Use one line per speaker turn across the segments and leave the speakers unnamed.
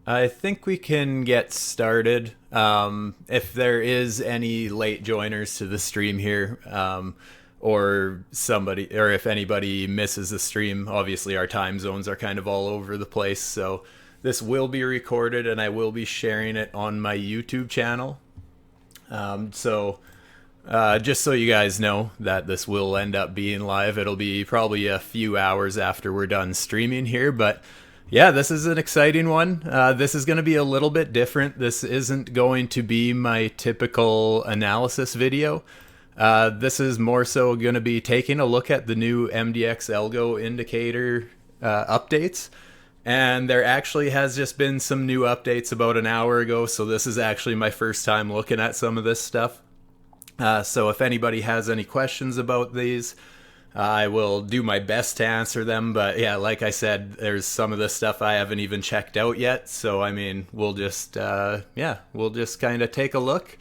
I think we can get started. If there is any late joiners to the stream here, or somebody, or if anybody misses the stream, obviously our time zones are kind of all over the place. So this will be recorded and I will be sharing it on my YouTube channel. Just so you guys know that this will end up being live, it'll be probably a few hours after we're done streaming here, but yeah, this is an exciting one. This is going to be a little bit different. This isn't going to be my typical analysis video. This is more so going to be taking a look at the new MDX Algo indicator updates. And there actually has just been some new updates about an hour ago, so this is actually my first time looking at some of this stuff. So if anybody has any questions about these, I will do my best to answer them. But yeah, like I said, there's some of this stuff I haven't even checked out yet. So I mean, we'll just kind of take a look,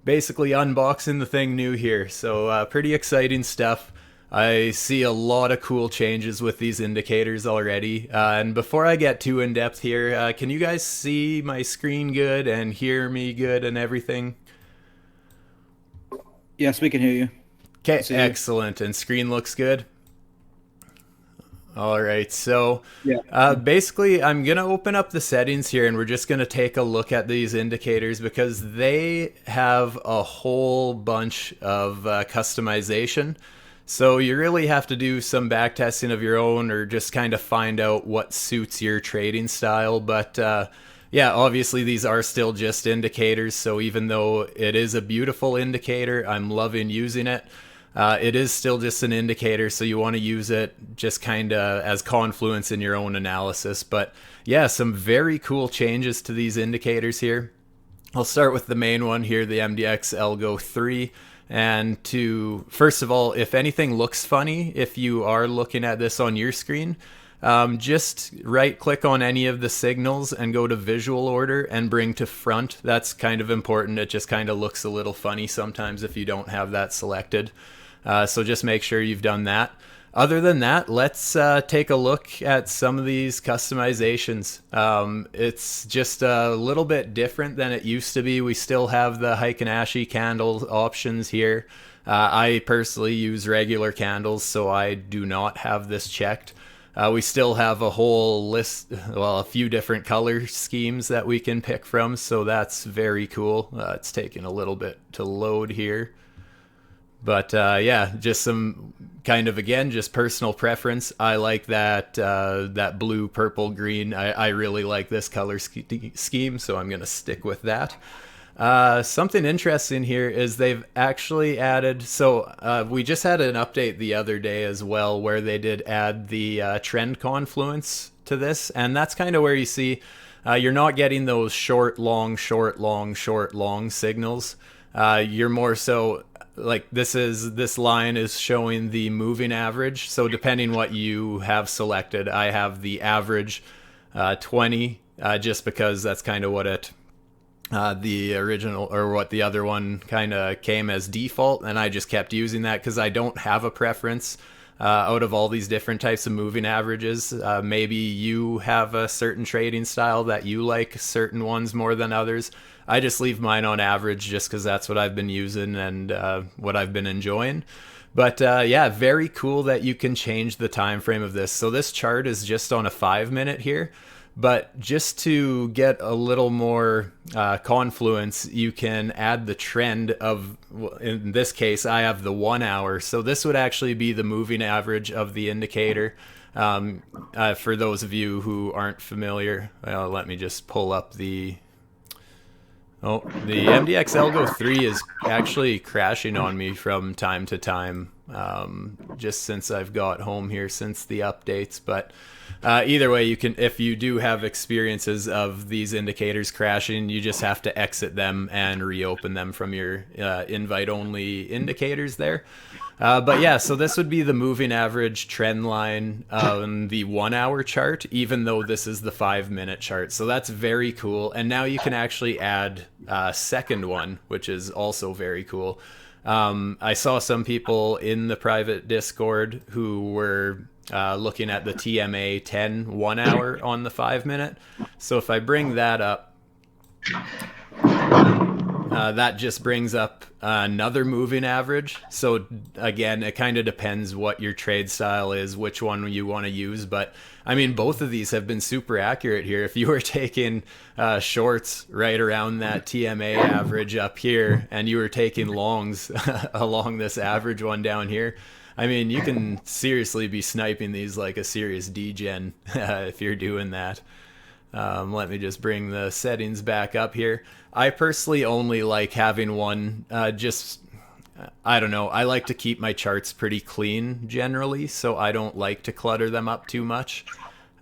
basically unboxing the thing new here. So pretty exciting stuff. I see a lot of cool changes with these indicators already. And before I get too in depth here, can you guys see my screen good and hear me good and everything?
Yes, we can hear you.
Okay, excellent. And screen looks good. All right, so
Yeah.
basically I'm going to open up the settings here and we're just going to take a look at these indicators because they have a whole bunch of customization. So you really have to do some back testing of your own or just kind of find out what suits your trading style. But yeah, obviously these are still just indicators. So even though it is a beautiful indicator, I'm loving using it. It is still just an indicator, so you want to use it just kind of as confluence in your own analysis. But yeah, some very cool changes to these indicators here. I'll start with the main one here, the MDX Algo 3. And to, first of all, if anything looks funny, if you are looking at this on your screen, just right click on any of the signals and go to visual order and bring to front. That's kind of important. It just kind of looks a little funny sometimes if you don't have that selected. So just make sure you've done that. Other than that, let's take a look at some of these customizations. It's just a little bit different than it used to be. We still have the Heikin-Ashi candle options here. I personally use regular candles, so I do not have this checked. We still have a whole list, well, a few different color schemes that we can pick from, so that's very cool. It's taking a little bit to load here. But yeah, just some kind of, again, just personal preference. I like that that blue, purple, green. I really like this color scheme, so I'm going to stick with that. Something interesting here is they've actually added, so we just had an update the other day as well where they did add the trend confluence to this, and that's kind of where you see you're not getting those short, long, short, long, short, long signals. You're more so like this line is showing the moving average. So depending what you have selected, I have the average 20 just because that's kind of what it the original or what the other one kind of came as default, and I just kept using that because I don't have a preference out of all these different types of moving averages. Maybe you have a certain trading style that you like certain ones more than others. I just leave mine on average just because that's what I've been using and what I've been enjoying. But yeah, very cool that you can change the time frame of this. So this chart is just on a 5-minute here. But just to get a little more confluence, you can add the trend of, in this case, I have the 1 hour. So this would actually be the moving average of the indicator. For those of you who aren't familiar, well, let me just pull up the... Oh, the MDX Algo 3 is actually crashing on me from time to time, just since I've got home here since the updates. But either way, you can, if you do have experiences of these indicators crashing, you just have to exit them and reopen them from your invite-only indicators there. But yeah, so this would be the moving average trend line on the 1 hour chart, even though this is the 5-minute chart. So that's very cool. And now you can actually add a second one, which is also very cool. I saw some people in the private Discord who were looking at the TMA 10 1 hour on the 5 minute. So if I bring that up, that just brings up another moving average. So again, it kind of depends what your trade style is, which one you want to use. But I mean, both of these have been super accurate here. If you were taking shorts right around that TMA average up here, and you were taking longs along this average one down here, I mean, you can seriously be sniping these like a serious degen if you're doing that. Let me just bring the settings back up here. I personally only like having one, I don't know, I like to keep my charts pretty clean generally, so I don't like to clutter them up too much.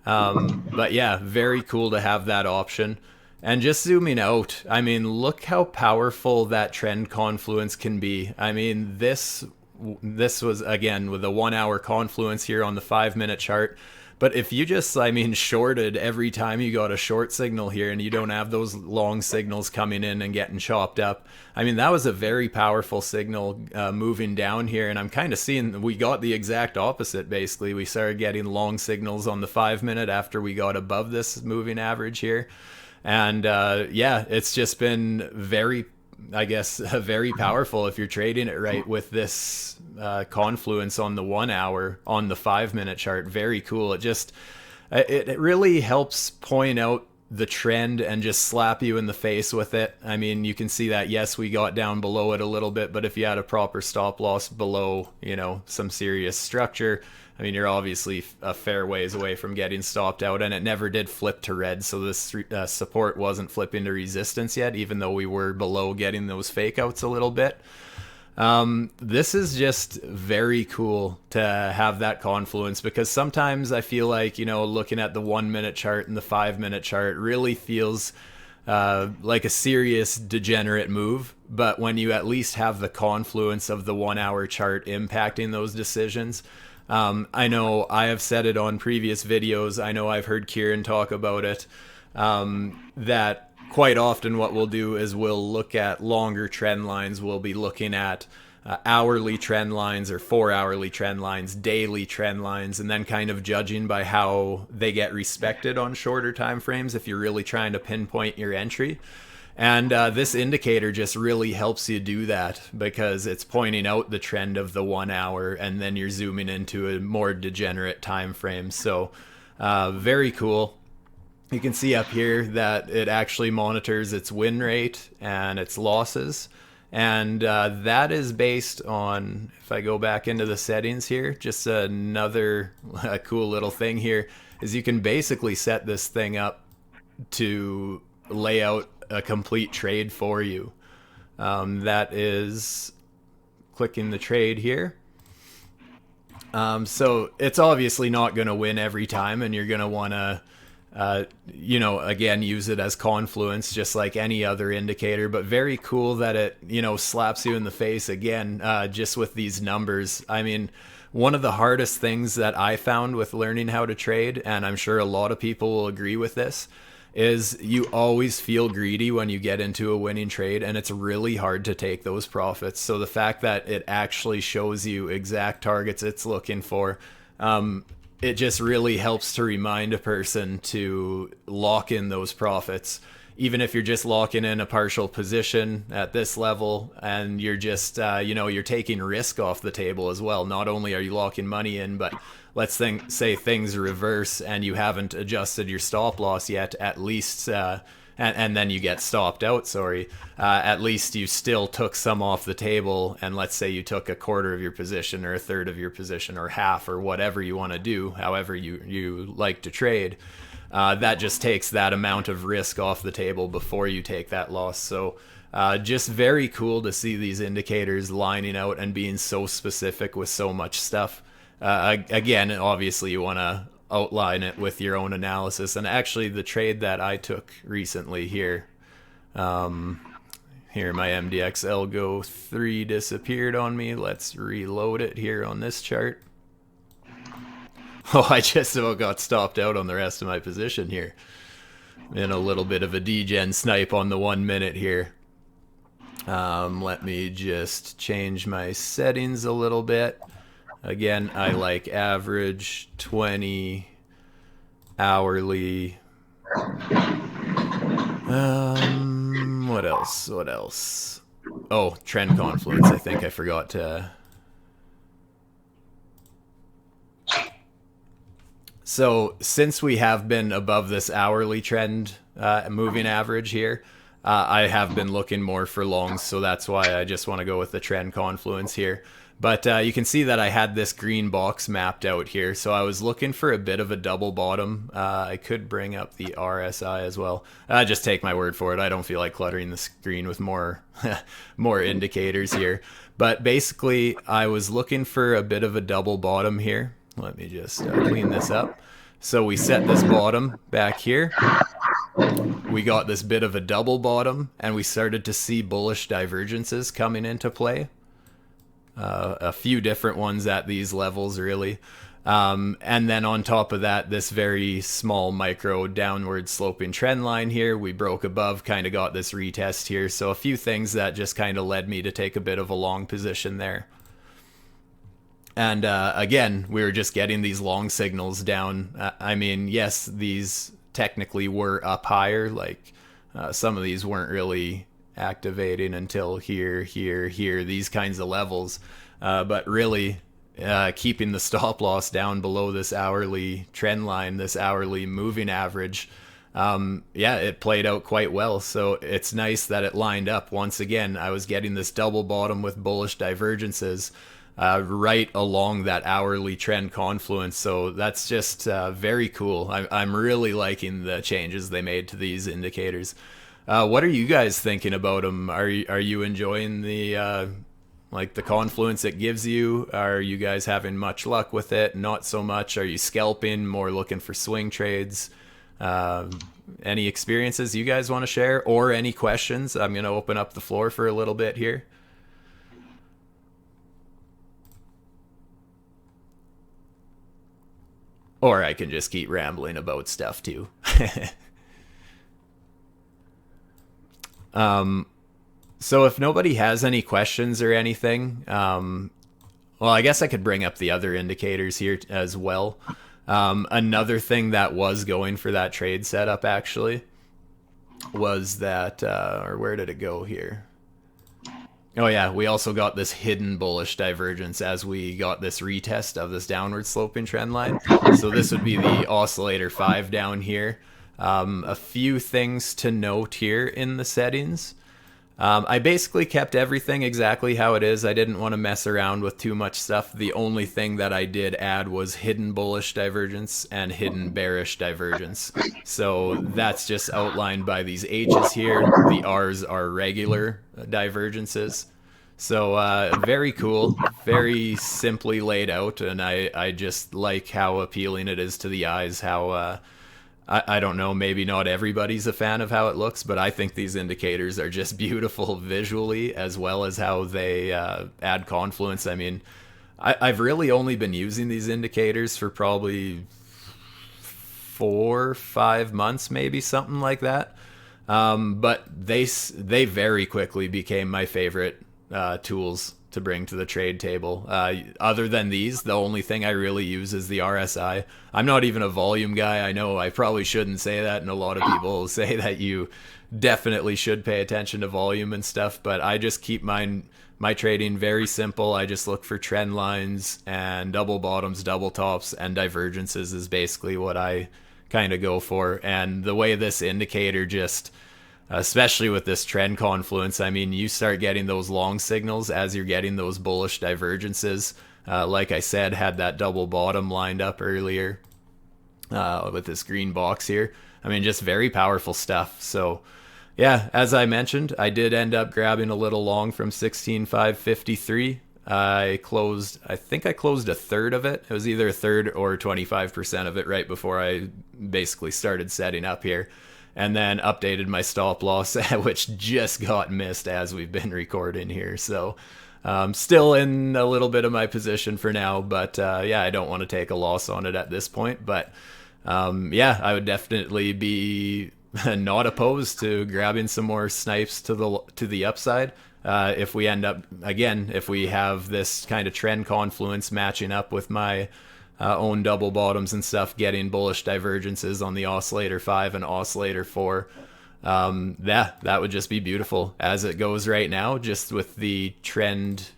But yeah, very cool to have that option. And just zooming out, I mean, look how powerful that trend confluence can be. I mean, this was, again, with a 1 hour confluence here on the 5 minute chart. But if you just, I mean, shorted every time you got a short signal here and you don't have those long signals coming in and getting chopped up, I mean, that was a very powerful signal moving down here. And I'm kind of seeing we got the exact opposite, basically. We started getting long signals on the 5 minute after we got above this moving average here. And yeah, it's just been very, I guess, very powerful if you're trading it right with this confluence on the 1 hour on the 5 minute chart. Very cool. It really helps point out the trend and just slap you in the face with it. I mean, you can see that, yes, we got down below it a little bit, but if you had a proper stop loss below, you know, some serious structure, I mean, you're obviously a fair ways away from getting stopped out, and it never did flip to red, so this support wasn't flipping to resistance yet, even though we were below getting those fake outs a little bit. This is just very cool to have that confluence, because sometimes I feel like, you know, looking at the 1 minute chart and the 5 minute chart really feels like a serious degenerate move. But when you at least have the confluence of the 1 hour chart impacting those decisions, I know I have said it on previous videos. I know I've heard Kieran talk about it, that quite often what we'll do is we'll look at longer trend lines. We'll be looking at hourly trend lines or 4 hourly trend lines, daily trend lines, and then kind of judging by how they get respected on shorter time frames if you're really trying to pinpoint your entry. And this indicator just really helps you do that, because it's pointing out the trend of the 1 hour, and then you're zooming into a more degenerate time frame. So very cool. You can see up here that it actually monitors its win rate and its losses. And that is based on, if I go back into the settings here, just another cool little thing here is you can basically set this thing up to lay out a complete trade for you. That is clicking the trade here. So it's obviously not going to win every time, and you're going to want to you know, again, use it as confluence just like any other indicator. But very cool that it, you know, slaps you in the face again, just with these numbers. I mean, one of the hardest things that I found with learning how to trade, and I'm sure a lot of people will agree with this, is you always feel greedy when you get into a winning trade, and it's really hard to take those profits. So the fact that it actually shows you exact targets it's looking for, it just really helps to remind a person to lock in those profits. Even if you're just locking in a partial position at this level, and you're just, you know, you're taking risk off the table as well. Not only are you locking money in, but let's say things reverse and you haven't adjusted your stop loss yet, at least, and then you get stopped out, at least you still took some off the table. And let's say you took a quarter of your position or a third of your position or half or whatever you want to do, however you like to trade. That just takes that amount of risk off the table before you take that loss. So just very cool to see these indicators lining out and being so specific with so much stuff. Again, obviously you want to outline it with your own analysis. And actually the trade that I took recently here, here my MDX Algo 3 disappeared on me. Let's reload it here on this chart. Oh, I just about got stopped out on the rest of my position here. In a little bit of a degen snipe on the 1 minute here. Let me just change my settings a little bit. Again, I like average, 20, hourly. What else? What else? Oh, trend confluence. I think I forgot to. So since we have been above this hourly trend moving average here, I have been looking more for longs, so that's why I just want to go with the trend confluence here. But you can see that I had this green box mapped out here, so I was looking for a bit of a double bottom. I could bring up the RSI as well. Just take my word for it. I don't feel like cluttering the screen with more more indicators here. But basically, I was looking for a bit of a double bottom here. Let me just clean this up. So we set this bottom back here. We got this bit of a double bottom, and we started to see bullish divergences coming into play. A few different ones at these levels, really. And then on top of that, this very small micro downward sloping trend line here. We broke above, kind of got this retest here. So a few things that just kind of led me to take a bit of a long position there. And again, we were just getting these long signals down. I mean, yes, these technically were up higher. Like some of these weren't really activating until here, these kinds of levels. But really, keeping the stop loss down below this hourly trend line, this hourly moving average, it played out quite well. So it's nice that it lined up. Once again, I was getting this double bottom with bullish divergences right along that hourly trend confluence. So that's just very cool. I'm really liking the changes they made to these indicators. What are you guys thinking about them? Are you enjoying the like the confluence it gives you? Are you guys having much luck with it? Not so much. Are you scalping, more looking for swing trades? Any experiences you guys want to share, or any questions? I'm going to open up the floor for a little bit here. Or I can just keep rambling about stuff too. So if nobody has any questions or anything, well, I guess I could bring up the other indicators here as well. Another thing that was going for that trade setup actually was that, or where did it go here? Oh yeah, we also got this hidden bullish divergence as we got this retest of this downward sloping trend line. So this would be the oscillator 5 down here. A few things to note here in the settings. I basically kept everything exactly how it is. I didn't want to mess around with too much stuff. The only thing that I did add was hidden bullish divergence and hidden bearish divergence. So that's just outlined by these H's here. The R's are regular divergences. So very cool, very simply laid out, and I just like how appealing it is to the eyes, how I don't know, maybe not everybody's a fan of how it looks, but I think these indicators are just beautiful visually, as well as how they add confluence. I mean, I've really only been using these indicators for probably 4-5 months, maybe something like that. But they very quickly became my favorite tools to bring to the trade table. Other than these, the only thing I really use is the RSI. I'm not even a volume guy. I know I probably shouldn't say that, and a lot of people say that you definitely should pay attention to volume and stuff, but I just keep my trading very simple. I just look for trend lines and double bottoms, double tops, and divergences is basically what I kind of go for. And the way this indicator just, especially with this trend confluence, I mean, you start getting those long signals as you're getting those bullish divergences. Like I said, had that double bottom lined up earlier with this green box here. I mean, just very powerful stuff. So yeah, as I mentioned, I did end up grabbing a little long from 16,553. I think I closed a third of it. It was either a third or 25% of it right before I basically started setting up here. And then updated my stop loss, which just got missed as we've been recording here. So still in a little bit of my position for now, but I don't want to take a loss on it at this point. But I would definitely be not opposed to grabbing some more snipes to the upside. if we end up, again, if we have this kind of trend confluence matching up with my own double bottoms and stuff, getting bullish divergences on the oscillator 5 and oscillator 4, that would just be beautiful as it goes right now, just with the trend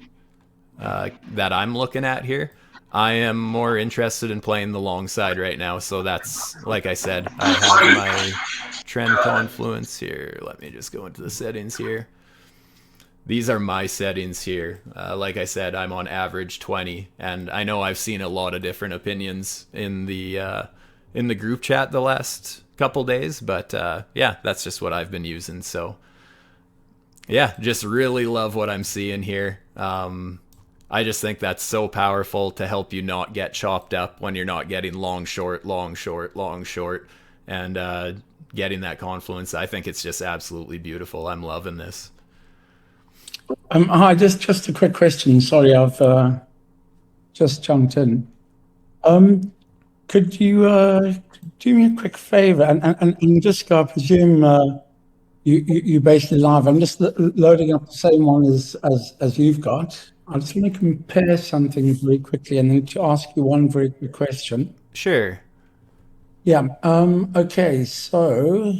that I'm looking at here. I am more interested in playing the long side right now, so that's, like I said, I have my trend confluence here. Let me just go into the settings here. These are my settings here. Like I said, I'm on average 20, and I know I've seen a lot of different opinions in the group chat the last couple days, but yeah, that's just what I've been using. So yeah, just really love what I'm seeing here. I just think that's so powerful to help you not get chopped up when you're not getting long, short, long, short, long, short, and getting that confluence. I think it's just absolutely beautiful. I'm loving this.
Hi, just a quick question. Sorry, I've just jumped in. Could you do me a quick favor and just I presume you basically live. I'm just loading up the same one as you've got. I just want to compare something very quickly and then to ask you one very quick question.
Sure.
Yeah. Okay. So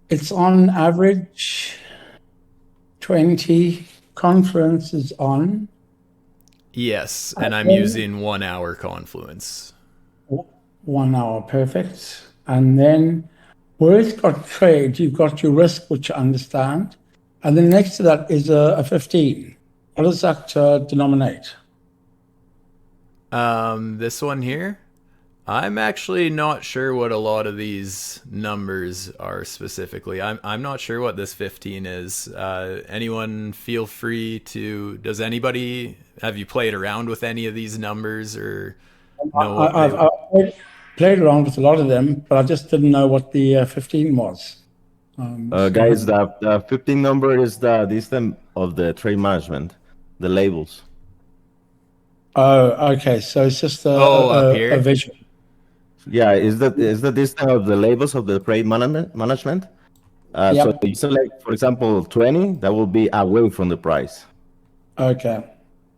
it's on average 20. Conference is on.
Yes, and I'm using 1 hour confluence.
1 hour, perfect. And then where it's got trade, you've got your risk, which I understand. And then next to that is a 15. What does that denominate?
This one here, I'm actually not sure what a lot of these numbers are specifically. I'm not sure what this 15 is. Anyone feel free to. Does anybody have you played around with any of these numbers or know what they?
I've played around with a lot of them, but I just didn't know what the 15 was.
Guys, the 15 number is the distance of the trade management, the labels.
Oh, okay. So it's just
Up
a
here.
visual.
Yeah, is the distance of the labels of the trade management. So
Yep.
you select, for example, 20, that will be away from the price.
Okay.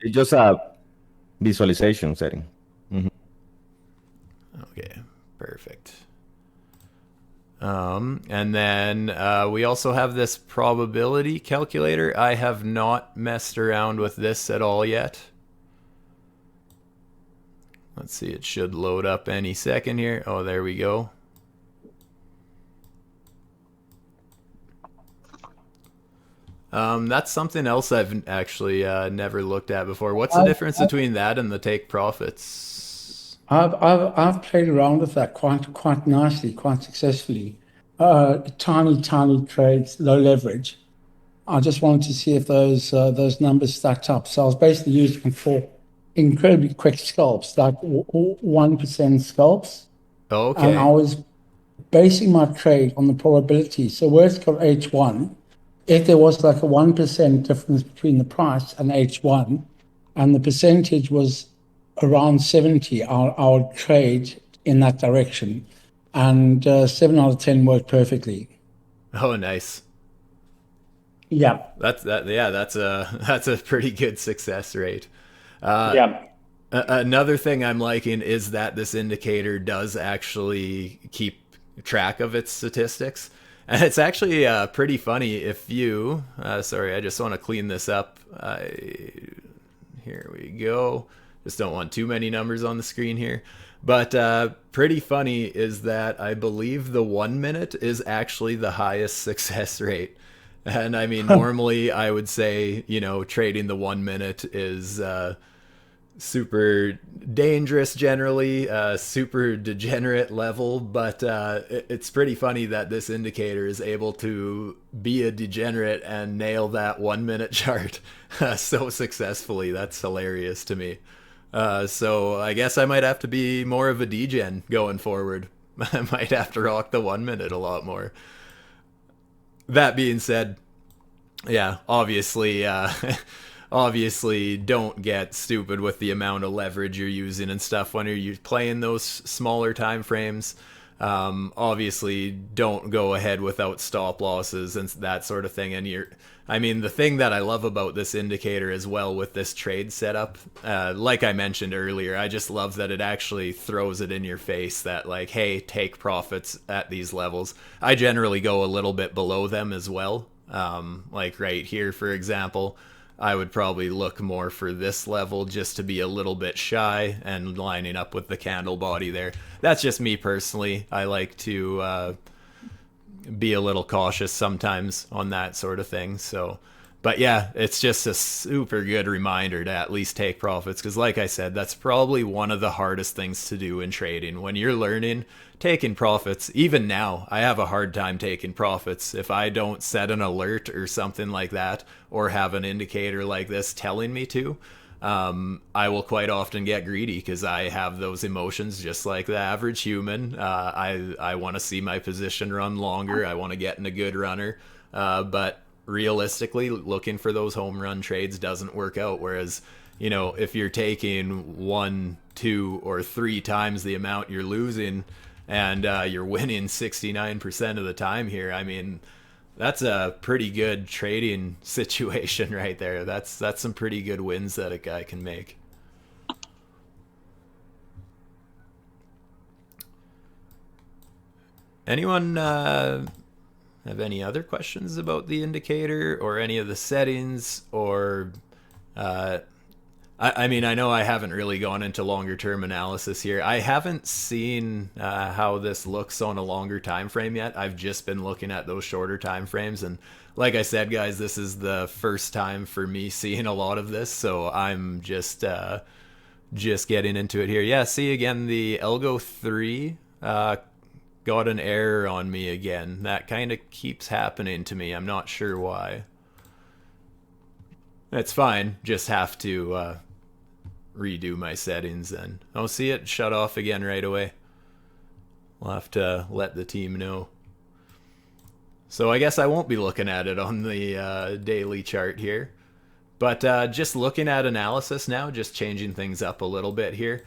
It's just a visualization setting.
Okay, perfect. And then we also have this probability calculator. I have not messed around with this at all yet. Let's see, it should load up any second here. Oh, there we go. That's something else I've actually never looked at before. What's the difference between that and the take profits?
I've played around with that quite nicely, quite successfully. Tiny trades, low leverage. I just wanted to see if those numbers stacked up. So I was basically using them for incredibly quick scalps, like 1% scalps, and I
Okay.
was basing my trade on the probability. So where it's got H1, if there was like a 1% difference between the price and H1, and the percentage was around 70, I would trade in that direction. And 7 out of 10 worked perfectly.
Oh, nice.
Yeah.
That's that. Yeah, that's a that's a pretty good success rate.
Yeah.
Another thing I'm liking is that this indicator does actually keep track of its statistics. And it's actually pretty funny if you. Sorry, I just want to clean this up. Here we go. Just don't want too many numbers on the screen here. But pretty funny is that I believe the 1 minute is actually the highest success rate. And I mean, normally I would say, trading the 1 minute is super dangerous generally, super degenerate level, but it's pretty funny that this indicator is able to be a degenerate and nail that 1 minute chart so successfully. That's hilarious to me. So I guess I might have to be more of a degen going forward. I might have to rock the 1 minute a lot more. That being said, yeah, obviously obviously don't get stupid with the amount of leverage you're using and stuff when you're playing those smaller time frames. Obviously, don't go ahead without stop losses and that sort of thing. And I mean, the thing that I love about this indicator as well with this trade setup, like I mentioned earlier, I just love that it actually throws it in your face that, like, hey, take profits at these levels. I generally go a little bit below them as well. Like right here, for example, I would probably look more for this level just to be a little bit shy and lining up with the candle body there. That's just me personally. I like to be a little cautious sometimes on that sort of thing. So, but yeah, it's just a super good reminder to at least take profits because, like I said, that's probably one of the hardest things to do in trading. When you're learning, taking profits, even now, I have a hard time taking profits. If I don't set an alert or something like that, or have an indicator like this telling me to, I will quite often get greedy because I have those emotions just like the average human. I want to see my position run longer. I want to get in a good runner. But realistically, looking for those home run trades doesn't work out. Whereas, you know, if you're taking 1, 2, or 3 times the amount you're losing and you're winning 69% of the time here, I mean, that's a pretty good trading situation right there. That's some pretty good wins that a guy can make. Anyone have any other questions about the indicator or any of the settings or uh, I mean, I know I haven't really gone into longer term analysis here. I haven't seen how this looks on a longer time frame yet. I've just been looking at those shorter time frames, and like I said, guys, this is the first time for me seeing a lot of this, so I'm just getting into it here. Yeah, see again, the Algo 3 got an error on me again. That kind of keeps happening to me. I'm not sure why. It's fine. Just have to redo my settings then. Oh, see it shut off again right away. We'll have to let the team know. So I guess I won't be looking at it on the daily chart here. But just looking at analysis now, just changing things up a little bit here.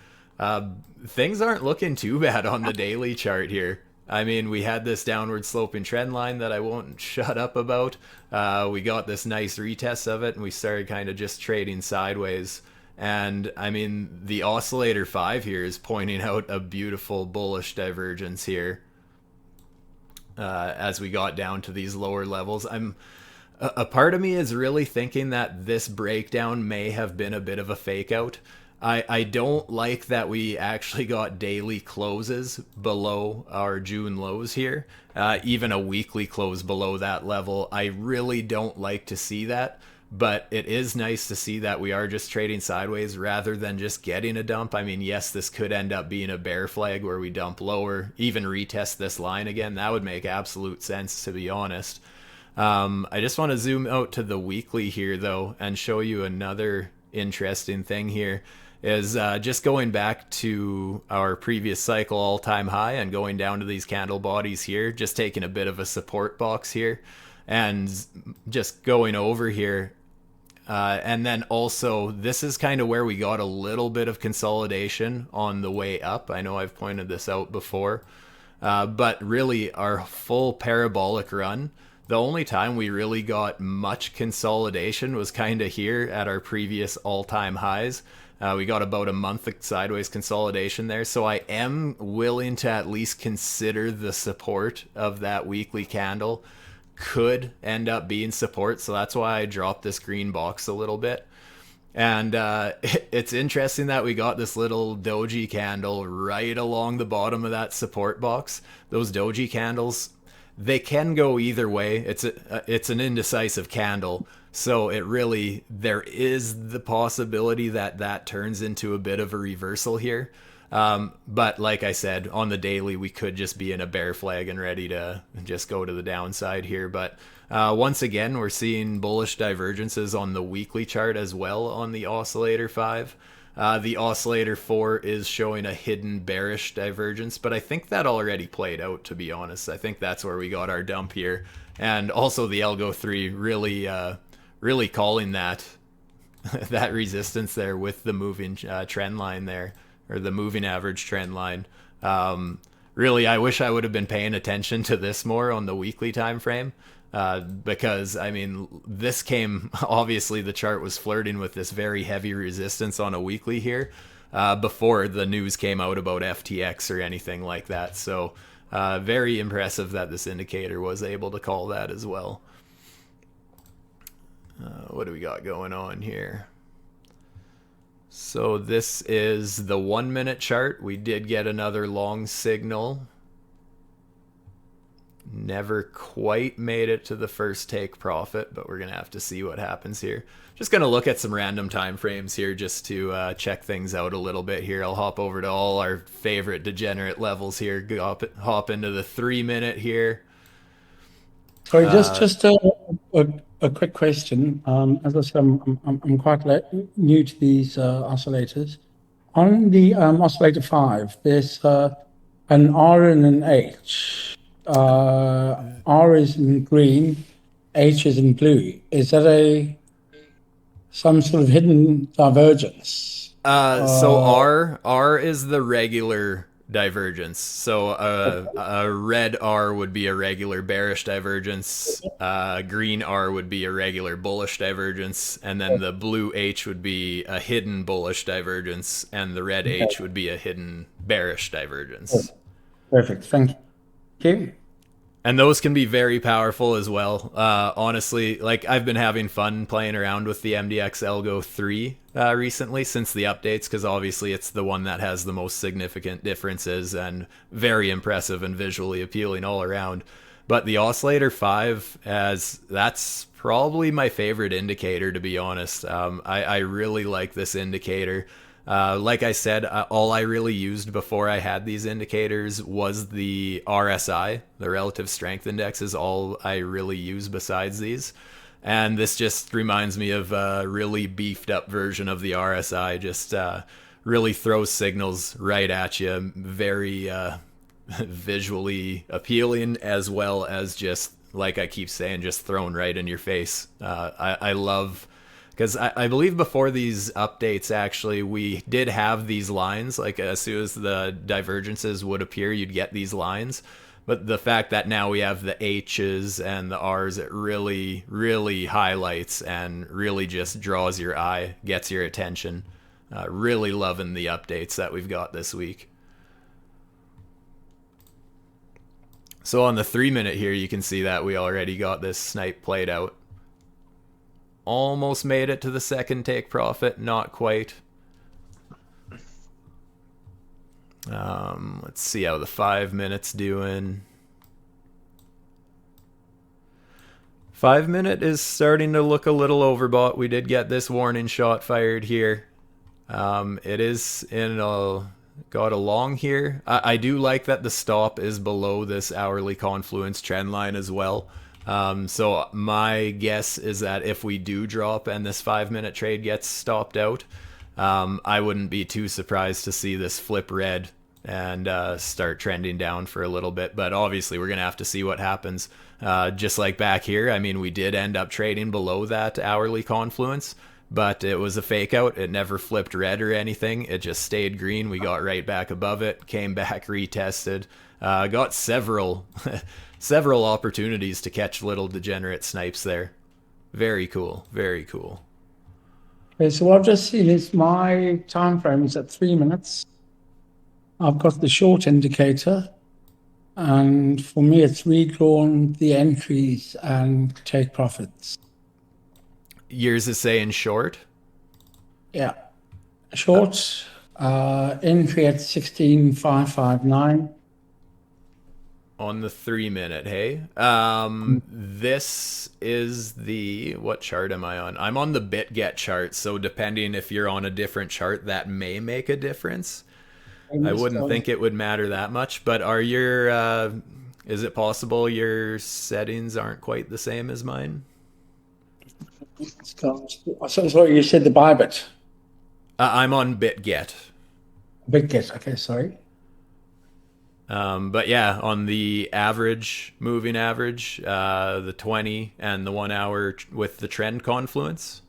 Things aren't looking too bad on the daily chart here. I mean, we had this downward sloping trend line that I won't shut up about. We got this nice retest of it, and we started kind of just trading sideways. And I mean, the oscillator 5 here is pointing out a beautiful bullish divergence here as we got down to these lower levels. A part of me is really thinking that this breakdown may have been a bit of a fake out. I don't like that we actually got daily closes below our June lows here, even a weekly close below that level. I really don't like to see that, but it is nice to see that we are just trading sideways rather than just getting a dump. I mean, yes, this could end up being a bear flag where we dump lower, even retest this line again. That would make absolute sense, to be honest. I just want to zoom out to the weekly here, though, and show you another interesting thing here. Is just going back to our previous cycle all-time high and going down to these candle bodies here, just taking a bit of a support box here and just going over here. And then also, this is kind of where we got a little bit of consolidation on the way up. I know I've pointed this out before, but really our full parabolic run, the only time we really got much consolidation was kind of here at our previous all-time highs. We got about a month of sideways consolidation there, so I am willing to at least consider the support of that weekly candle could end up being support, so that's why I dropped this green box a little bit. And it's interesting that we got this little doji candle right along the bottom of that support box. Those doji candles, they can go either way. It's an indecisive candle. So there is the possibility that that turns into a bit of a reversal here. But like I said, on the daily, we could just be in a bear flag and ready to just go to the downside here. But once again, we're seeing bullish divergences on the weekly chart as well on the oscillator 5. The oscillator 4 is showing a hidden bearish divergence, but I think that already played out, to be honest. I think that's where we got our dump here. And also the Algo 3 really calling that that resistance there with the moving trend line there, or the moving average trend line. really, I wish I would have been paying attention to this more on the weekly time frame. Because I mean, this came obviously the chart was flirting with this very heavy resistance on a weekly here before the news came out about FTX or anything like that. So very impressive that this indicator was able to call that as well. What do we got going on here? So this is the 1 minute chart. We did get another long signal. Never quite made it to the first take profit, but we're going to have to see what happens here. Just going to look at some random time frames here just to check things out a little bit here. I'll hop over to all our favorite degenerate levels here. Hop into the 3 minute here.
Sorry, just a quick question. As I said, I'm quite new to these oscillators. On the oscillator 5, there's an R and an H. R is in green, H is in blue. Is that some sort of hidden divergence?
So R is the regular divergence. So a red R would be a regular bearish divergence. Green R would be a regular bullish divergence, and then the blue H would be a hidden bullish divergence, and the red H would be a hidden bearish divergence.
Perfect. Thank you.
And those can be very powerful as well. Honestly, like I've been having fun playing around with the MDX Algo 3 recently since the updates, because obviously it's the one that has the most significant differences and very impressive and visually appealing all around. But the Oscillator 5, that's probably my favorite indicator, to be honest. I really like this indicator. Like I said, all I really used before I had these indicators was the RSI, the relative strength index is all I really use besides these. And this just reminds me of a really beefed up version of the RSI, just really throws signals right at you, very visually appealing, as well as just, like I keep saying, just thrown right in your face. I love... Because I believe before these updates, actually, we did have these lines. Like, as soon as the divergences would appear, you'd get these lines. But the fact that now we have the H's and the R's, it really, really highlights and really just draws your eye, gets your attention. Really loving the updates that we've got this week. So on the 3 minute here, you can see that we already got this snipe played out. Almost made it to the second take profit, not quite. Let's see how the 5 minutes doing. 5 minute is starting to look a little overbought. We did get this warning shot fired here. It is got a long here. I do like that the stop is below this hourly confluence trend line as well. So my guess is that if we do drop and this 5 minute trade gets stopped out, I wouldn't be too surprised to see this flip red and start trending down for a little bit. But obviously we're going to have to see what happens. Just like back here, I mean, we did end up trading below that hourly confluence, but it was a fake out. It never flipped red or anything. It just stayed green. We got right back above it, came back, retested, got several several opportunities to catch little degenerate snipes there. Very cool. Very cool.
Okay, so what I've just seen is my time frame is at 3 minutes. I've got the short indicator, and for me, it's redrawn the entries and take profits.
Yours is saying short?
Yeah. Short, entry at 16,559.
On the 3 minute, hey? This is the... What chart am I on? I'm on the BitGet chart, so depending if you're on a different chart, that may make a difference. I wouldn't think it would matter that much, but are your... is it possible your settings aren't quite the same as mine?
So sorry, you said the Bybit.
I'm on BitGet.
BitGet, okay, sorry.
But yeah, on the average, moving average, the 20 and the 1 hour with the trend confluence.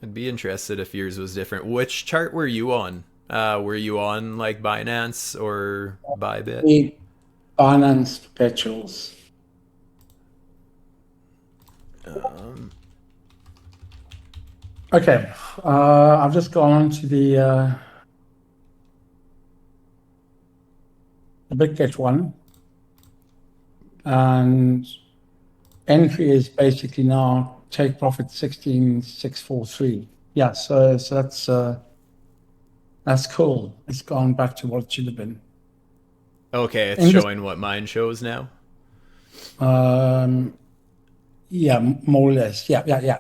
I'd be interested if yours was different. Which chart were you on? Were you on like Binance or Bybit?
The Binance perpetuals. Okay, I've just gone on to the Big Catch one, and entry is basically now take profit 16,643. Yeah, so that's cool. It's gone back to what it should have been.
Okay, it's
Interest,
showing what mine shows now.
um, yeah, more or less. Yeah.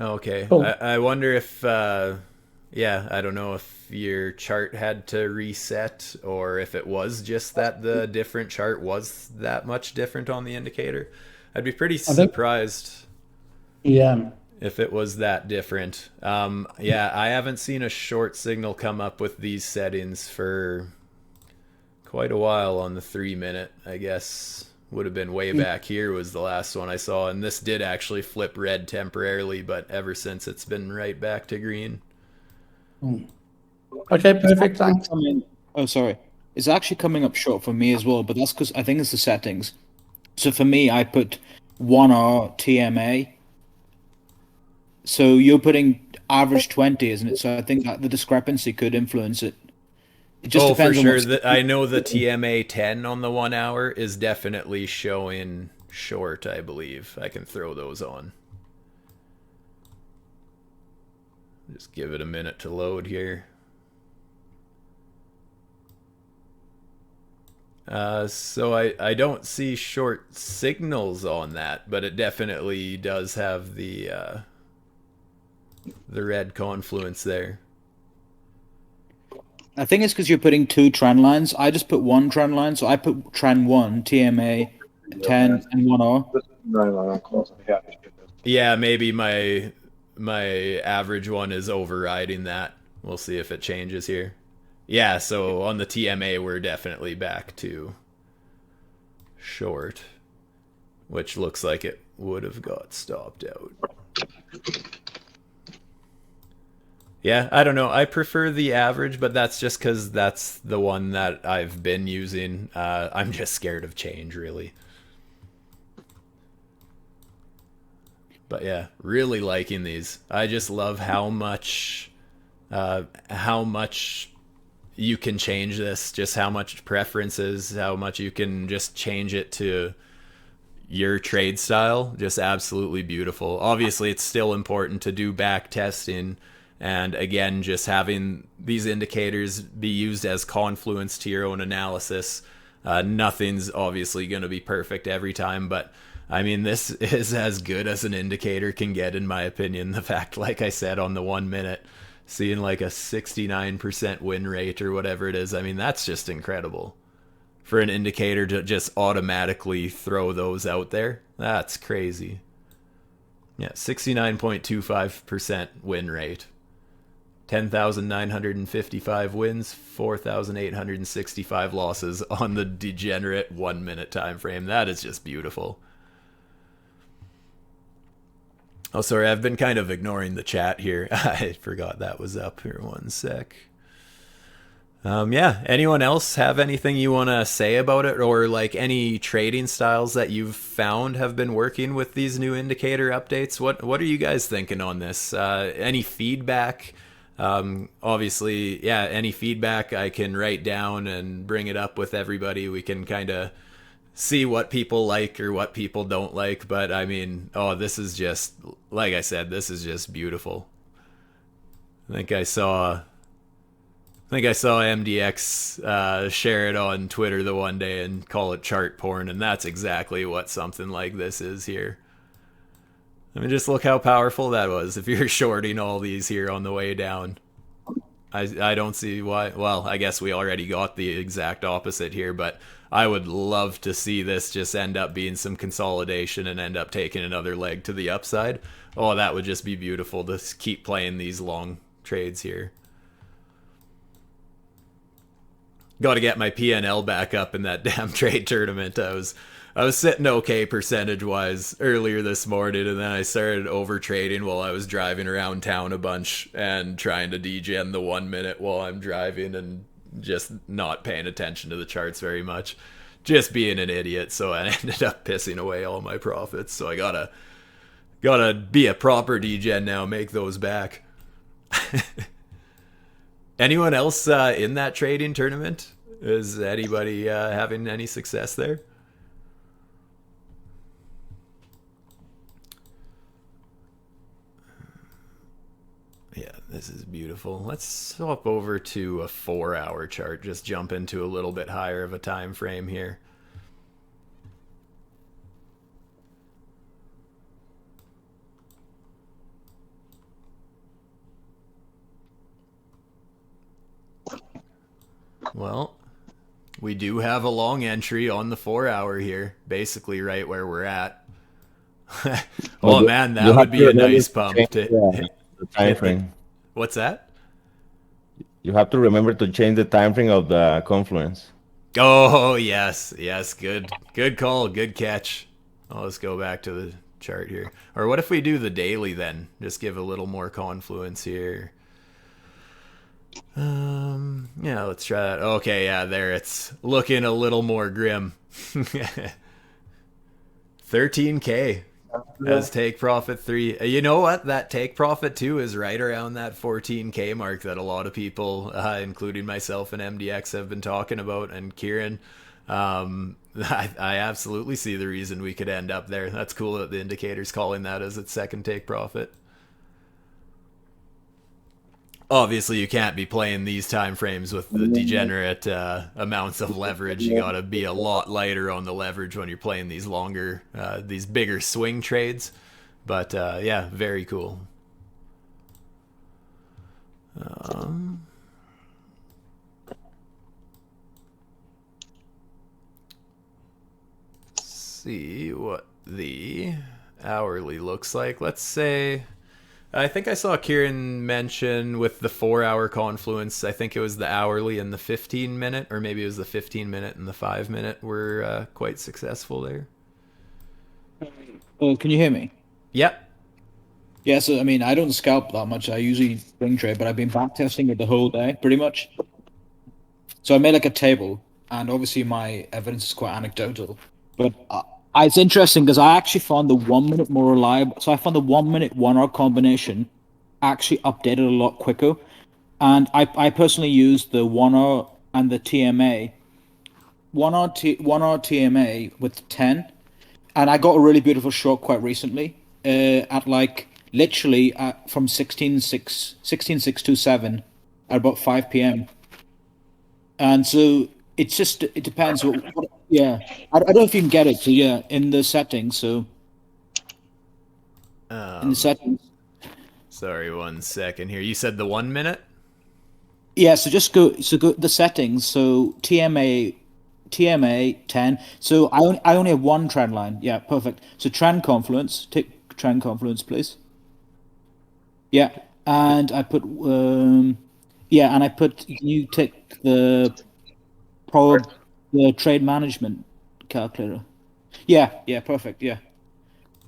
Okay,
Cool.
I wonder if, yeah, I don't know if your chart had to reset or if it was just that the different chart was that much different on the indicator. I'd be pretty
I think,
surprised
yeah.
if it was that different. Yeah, I haven't seen a short signal come up with these settings for quite a while on the 3 minute. I guess would have been way back here was the last one I saw, and this did actually flip red temporarily, but ever since it's been right back to green.
Okay, perfect. Thanks.
Oh, sorry. It's actually coming up short for me as well, but that's because I think it's the settings. So for me, I put 1R TMA. So you're putting average 20, isn't it? So I think that the discrepancy could influence it. It just
Oh, for
depends on
sure.
what's.
I know the TMA 10 on the 1 hour is definitely showing short, I believe. I can throw those on. Just give it a minute to load here. So I don't see short signals on that, but it definitely does have the red confluence there.
I think it's because you're putting two trend lines. I just put one trend line, so I put trend 1 TMA 10 and 1R.
Yeah, maybe my average one is overriding that. We'll see if it changes here. Yeah, so on the TMA we're definitely back to short, which looks like it would have got stopped out. Yeah, I don't know. I prefer the average, but that's just because that's the one that I've been using. I'm just scared of change, really. But yeah, really liking these. I just love how much you can change this, just how much preferences, how much you can just change it to your trade style. Just absolutely beautiful. Obviously, it's still important to do back testing. And again, just having these indicators be used as confluence to your own analysis. Nothing's obviously going to be perfect every time, but I mean, this is as good as an indicator can get, in my opinion. The fact, like I said, on the 1 minute, seeing like a 69% win rate or whatever it is, I mean, that's just incredible. For an indicator to just automatically throw those out there, that's crazy. Yeah, 69.25% win rate. 10,955 wins, 4,865 losses on the degenerate 1 minute time frame. That is just beautiful. Oh, sorry, I've been kind of ignoring the chat here. I forgot that was up here. One sec. Yeah, anyone else have anything you want to say about it, or like any trading styles that you've found have been working with these new indicator updates? What are you guys thinking on this? Any feedback? Obviously, yeah, any feedback I can write down and bring it up with everybody. We can kind of see what people like or what people don't like. But I mean, oh, this is just, like I said, this is just beautiful. I think I saw MDX share it on Twitter the one day and call it chart porn, and that's exactly what something like this is here. I mean, just look how powerful that was. If you're shorting all these here on the way down, I don't see why. Well, I guess we already got the exact opposite here, but I would love to see this just end up being some consolidation and end up taking another leg to the upside. Oh, that would just be beautiful to keep playing these long trades here. Got to get my PNL back up in that damn trade tournament. I I was sitting okay percentage wise earlier this morning, and then I started over trading while I was driving around town a bunch and trying to degen the 1 minute while I'm driving and just not paying attention to the charts very much. Just being an idiot, so I ended up pissing away all my profits. So I gotta be a proper degen now, make those back. Anyone else in that trading tournament? Is anybody having any success there? Yeah, this is beautiful. Let's swap over to a 4-hour chart. Just jump into a little bit higher of a time frame here. Well, we do have a long entry on the 4-hour here, basically right where we're at. Oh man, that would be a nice pump to hit
the time frame.
What's that?
You have to remember to change the time frame of the confluence.
Oh yes, good call, good catch. Let's go back to the chart here. Or what if we do the daily then? Just give a little more confluence here. Yeah, let's try that. Okay, yeah, there it's looking a little more grim. 13K as take profit 3. You know what? That take profit 2 is right around that 14K mark that a lot of people, including myself and MDX, have been talking about. And Kieran, I absolutely see the reason we could end up there. That's cool that the indicator's calling that as its second take profit. Obviously, you can't be playing these time frames with the degenerate amounts of leverage. You got to be a lot lighter on the leverage when you're playing these longer, these bigger swing trades. But yeah, very cool. Let's see what the hourly looks like. Let's say... I think I saw Kieran mention with the 4-hour confluence, I think it was the hourly and the 15-minute, or maybe it was the 15-minute and the 5-minute were quite successful there.
Oh, can you hear me?
Yep.
Yeah, so I mean, I don't scalp that much. I usually swing trade, but I've been backtesting it the whole day, pretty much. So I made like a table, and obviously my evidence is quite anecdotal, but it's interesting because I actually found the 1 minute more reliable. So I found the 1 minute 1 hour combination actually updated a lot quicker. And I personally used the 1 hour and the TMA. 1 hour TMA with 10. And I got a really beautiful shot quite recently at like literally from 16,627 at about 5 p.m. And so it depends. Yeah, I don't know if you can get it. So yeah, in the settings. So in the settings.
Sorry, 1 second here. You said the 1 minute?
Yeah. So just go. So go the settings. So TMA 10. So I only have one trend line. Yeah, perfect. So trend confluence. Take trend confluence, please. Yeah, and I put yeah, and I put you take the trade management calculator. Yeah, perfect. Yeah.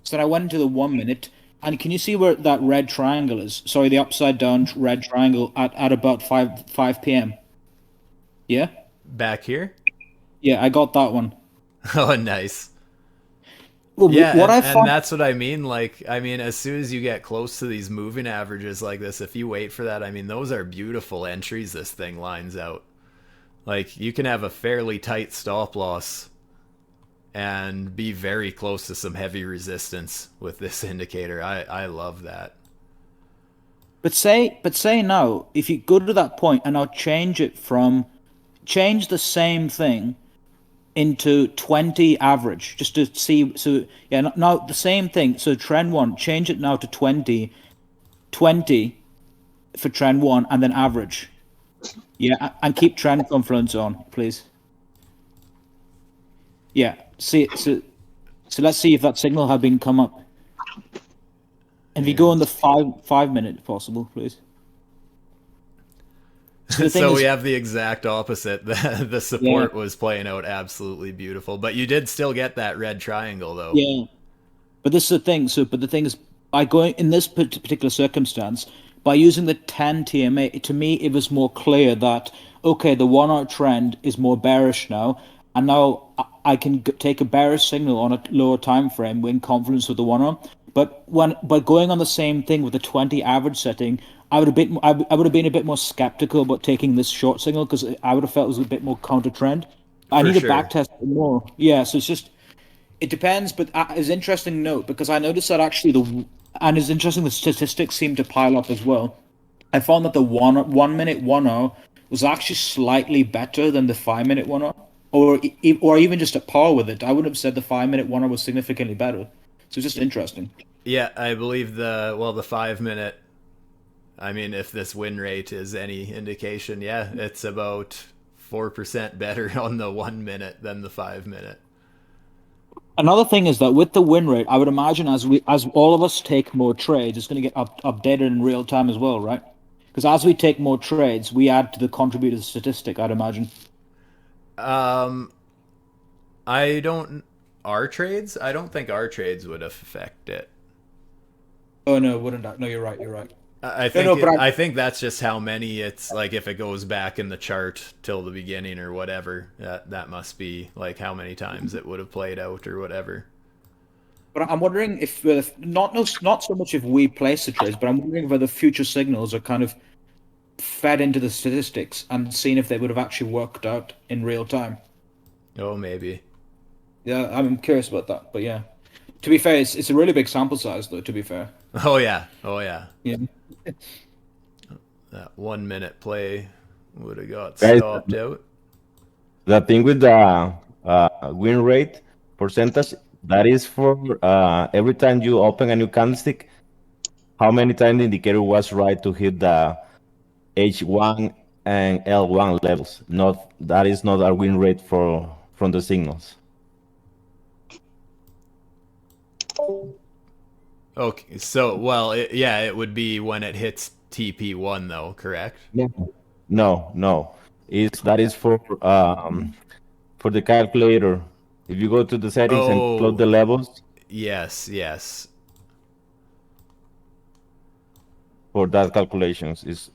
So then I went into the 1 minute, and can you see where that red triangle is? Sorry, the upside down red triangle at about 5 p.m. Yeah.
Back here?
Yeah, I got that one.
Oh, nice.
Well,
Yeah,
what
and that's what I mean. Like, I mean, as soon as you get close to these moving averages like this, if you wait for that, I mean, those are beautiful entries this thing lines out. Like, you can have a fairly tight stop loss and be very close to some heavy resistance with this indicator. I love that.
But say now, if you go to that point and now change the same thing into 20 average, just to see. So yeah, now the same thing. So trend 1, change it now to 20 for trend 1, and then average. Yeah, and keep trend confluence on, please. Yeah, see, so let's see if that signal had been come up. And if you go on the 5 minute, if possible, please. So the thing
So
is,
we have the exact opposite. The
yeah,
support was playing out absolutely beautiful, but you did still get that red triangle though.
yeah. But this is the thing. So, but the thing is, by going in this particular circumstance, by using the 10 TMA, to me, it was more clear that okay, the 1 hour trend is more bearish now, and now I can take a bearish signal on a lower time frame in confidence with the 1 hour. But going on the same thing with the 20 average setting, I would have been a bit more skeptical about taking this short signal because I would have felt it was a bit more counter trend. I
For
need to
sure.
backtest it more. Yeah, so it's just it depends, but it's interesting to note because I noticed that actually it's interesting the statistics seem to pile up as well. I found that the 1 minute 1 hour was actually slightly better than the 5 minute 1 hour, or even just at par with it. I would have said the 5 minute 1 hour was significantly better. So it's just interesting.
Yeah, I believe the 5 minute. I mean, if this win rate is any indication, yeah, it's about 4% better on the 1 minute than the 5 minute.
Another thing is that with the win rate, I would imagine as all of us take more trades, it's going to get updated in real time as well, right? Because as we take more trades, we add to the contributed statistic. I'd imagine.
Um, I don't. Our trades? I don't think our trades would affect it.
Oh no, wouldn't that? No, you're right. You're right.
I
No,
think
no, but
I think that's just how many it's like if it goes back in the chart till the beginning or whatever. That must be like how many times it would have played out or whatever.
I'm wondering if not so much if we place the trades, but I'm wondering whether future signals are kind of fed into the statistics and seen if they would have actually worked out in real time.
Oh, maybe.
Yeah, I'm curious about that. But yeah, to be fair, it's a really big sample size, though. To be fair.
Oh yeah. Oh yeah.
Yeah.
That 1 minute play would have got
Guys,
stopped out.
the thing with the win rate percentage, that is for every time you open a new candlestick, how many times the indicator was right to hit the H1 and L1 levels. Not that is not a win rate for from the signals.
Okay, so well, yeah, it would be when it hits TP1 though, correct?
No, no. Is that is for the calculator. If you go to the settings and plot
Oh,
the levels
yes, yes.
for that calculations, is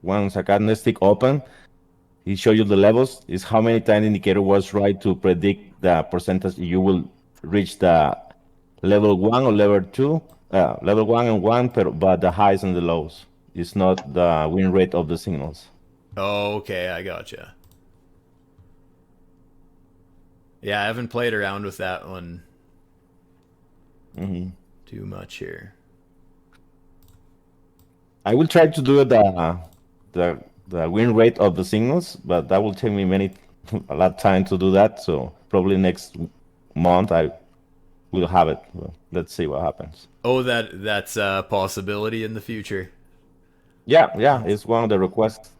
once a candlestick open, he show you the levels. Is how many times the indicator was right to predict the percentage you will reach the level 1 or level 2, level 1 and 1, but the highs and the lows. It's not the win rate of the signals.
Oh, okay, I gotcha. Yeah, I haven't played around with that one too much here.
I will try to do the win rate of the signals, but that will take me a lot of time to do that. So probably next month I will have it. Well, let's see what happens.
Oh, that's a possibility in the future.
Yeah, it's one of the requests.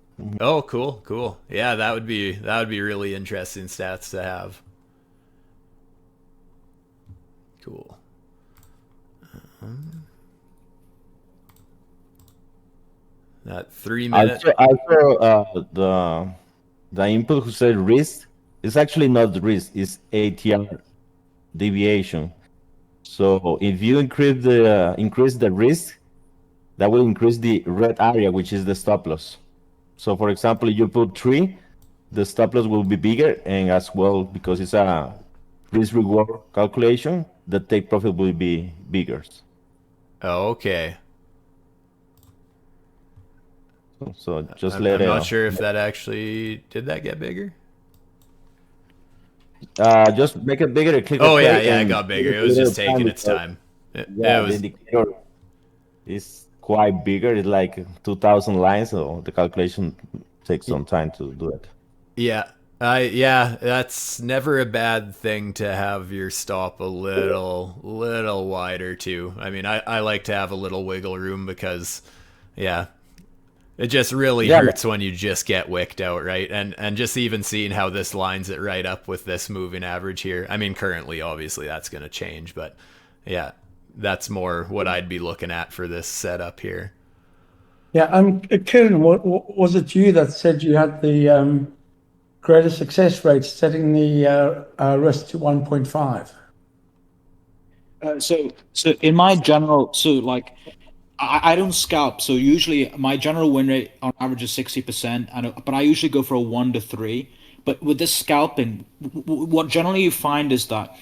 Oh, cool, cool. Yeah, that would be really interesting stats to have. Cool. That 3 minute.
Also, the input who said risk is actually not risk, it's ATR deviation. So if you increase the risk, that will increase the red area, which is the stop loss. So for example, if you put 3, the stop loss will be bigger, and as well, because it's a risk reward calculation, the take profit will be bigger.
Oh, okay.
So just
I'm,
let
I'm not sure if that actually did that get bigger.
just make it bigger, click
Oh yeah,
OK,
yeah, it
and
got
give
bigger.
it
It
a
was
little
just taking its
because,
time. It
yeah, the
was.
indicator is quite bigger. It's like 2,000 lines, so the calculation takes some time to do it.
Yeah, that's never a bad thing to have your stop a little wider too. I mean, I like to have a little wiggle room because, yeah, it just really
Yeah,
hurts when you just get wicked out, right? And just even seeing how this lines it right up with this moving average here. I mean, currently, obviously, that's going to change, but yeah, that's more what I'd be looking at for this setup here.
Yeah, Kieran, was it you that said you had the greater success rate setting the risk to 1.5?
So in my general, so like I don't scalp. So usually my general win rate on average is 60%, but I usually go for a 1 to 3. But with this scalping, what generally you find is that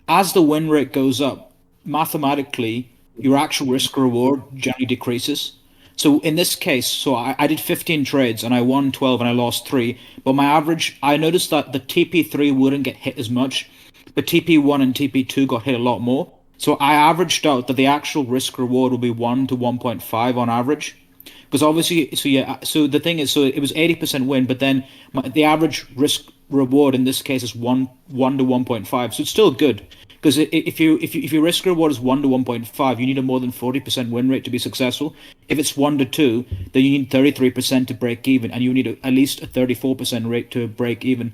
as the win rate goes up, mathematically your actual risk reward generally decreases. So in this case, I did 15 trades and I won 12 and I lost 3. But my average, I noticed that the TP3 wouldn't get hit as much, but TP1 and TP2 got hit a lot more. So I averaged out that the actual risk reward will be 1 to 1.5 on average. Because obviously, so yeah, so the thing is, so it was 80% win, but then the average risk reward in this case is 1 to 1.5. So it's still good. Because if your risk reward is 1 to 1.5, you need a more than 40% win rate to be successful. If it's 1 to 2, then you need 33% to break even, and you need at least a 34% rate to break even.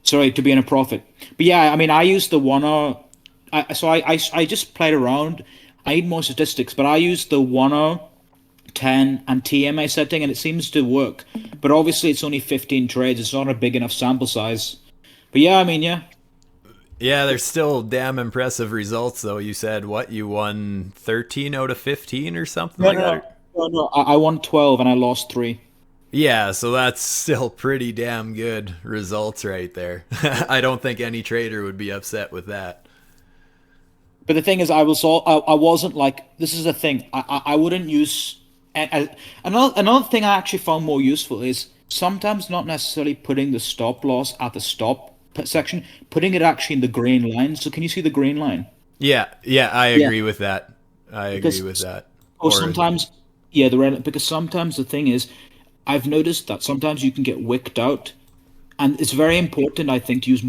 Sorry, to be in a profit. But yeah, I mean, I used the 1 hour. I just played around. I need more statistics, but I used the 1 hour, 10, and TMA setting, and it seems to work. But obviously, it's only 15 trades. It's not a big enough sample size. But yeah, I mean, yeah.
Yeah, there's still damn impressive results, though. You said what? You won 13 out of 15 or something
No,
like
no,
that?
no, no, no. I won 12 and I lost 3.
Yeah, so that's still pretty damn good results right there. I don't think any trader would be upset with that.
But the thing is, I wasn't like this is the thing. I wouldn't use. Another thing I actually found more useful is sometimes not necessarily putting the stop loss at the section, putting it actually in the green line. So can you see the green line?
Yeah, yeah, I
Yeah,
agree with that. I agree with
because
that.
or
Or
sometimes yeah, the red because sometimes the thing is, I've noticed that sometimes you can get wicked out, and it's very important, I think, to use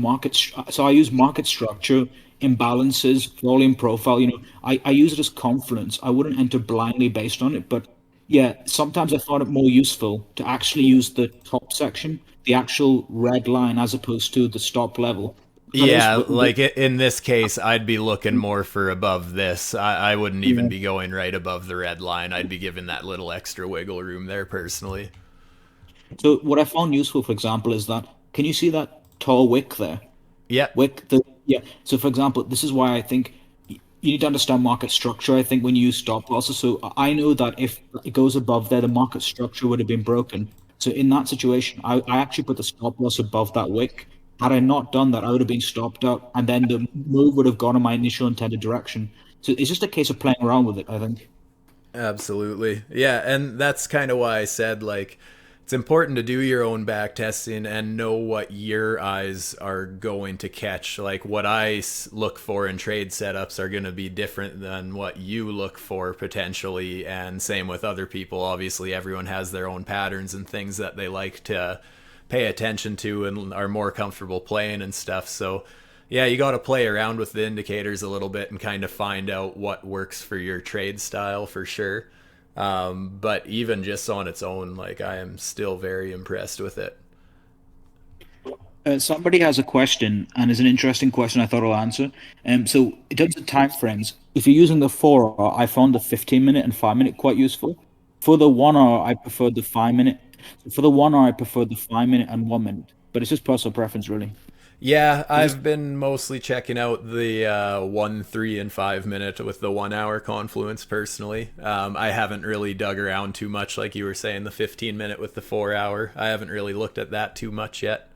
so I use market structure, imbalances, volume profile. I use it as confluence. I wouldn't enter blindly based on it, but yeah, sometimes I found it more useful to actually use the top section, the actual red line, as opposed to the stop level. Because I noticed
yeah, like in this case, I'd be looking more for above this. I wouldn't even
yeah.
be going right above the red line. I'd be giving that little extra wiggle room there personally.
So what I found useful, for example, is that can you see that tall wick there?
Yep.
Yeah. So for example, this is why I think you need to understand market structure. I think when you use stop losses, so I know that if it goes above there, the market structure would have been broken. So in that situation, I actually put the stop loss above that wick. Had I not done that, I would have been stopped out, and then the move would have gone in my initial intended direction. So it's just a case of playing around with it, I think.
Absolutely. Yeah, and that's kind of why I said like it's important to do your own back testing and know what your eyes are going to catch. Like what look for in trade setups are going to be different than what you look for potentially, and same with other people. Obviously, everyone has their own patterns and things that they like to pay attention to and are more comfortable playing and stuff. So yeah, you got to play around with the indicators a little bit and kind of find out what works for your trade style for sure. But even just on its own, like I am still very impressed with it.
Somebody has a question, and it's an interesting question. I thought I'll answer. So in terms of time frames, if you're using the 4 hour, I found the 15 minute and 5 minute quite useful. For the 1 hour, I preferred the 5 minute. For the 1 hour, I preferred the 5 minute and 1 minute. But it's just personal preference, really.
Yeah,
It's just
I've been mostly checking out the 1, 3, and 5 minute with the 1 hour confluence personally. I haven't really dug around too much, like you were saying, the 15 minute with the 4 hour. I haven't really looked at that too much yet.